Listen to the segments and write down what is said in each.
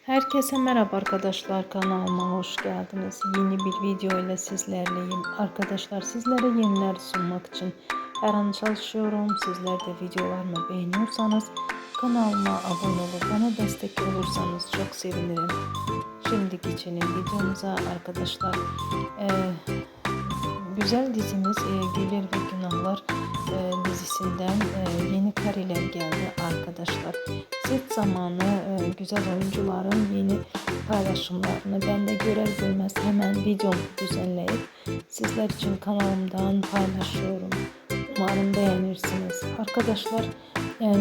Herkese merhaba arkadaşlar, kanalıma hoş geldiniz. Yeni bir video ile sizlerleyim. Arkadaşlar, sizlere yeniler sunmak için her an çalışıyorum. Sizler de videolarımı beğeniyorsanız kanalıma abone olup bana destek olursanız çok sevinirim. Şimdi geçelim videomuza arkadaşlar. Ee, Güzel dizimiz Güller ve Günahlar dizisinden yeni kareler geldi arkadaşlar. Set zamanı güzel oyuncuların yeni paylaşımlarını ben de görer görmez hemen videomu düzenleyip sizler için kanalımdan paylaşıyorum. Umarım beğenirsiniz. Arkadaşlar,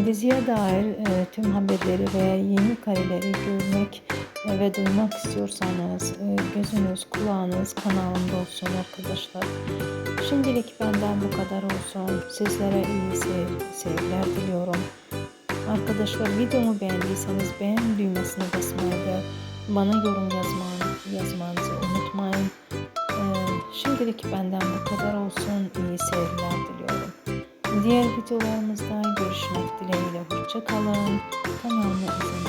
diziye dair tüm haberleri ve yeni kareleri görmek ve duymak istiyorsanız gözünüz kulağınız kanalımda olsun arkadaşlar. Şimdilik benden bu kadar olsun. Sizlere iyi seyirler diliyorum. Arkadaşlar, videomu beğendiyseniz beğen düğmesine basmayı ve bana yorum yazmanızı unutmayın. Şimdilik benden bu kadar olsun. İyi seyirler diliyorum. Diğer videolarımızda görüşmek dileğiyle. Hoşça kalın. Kanalıma abone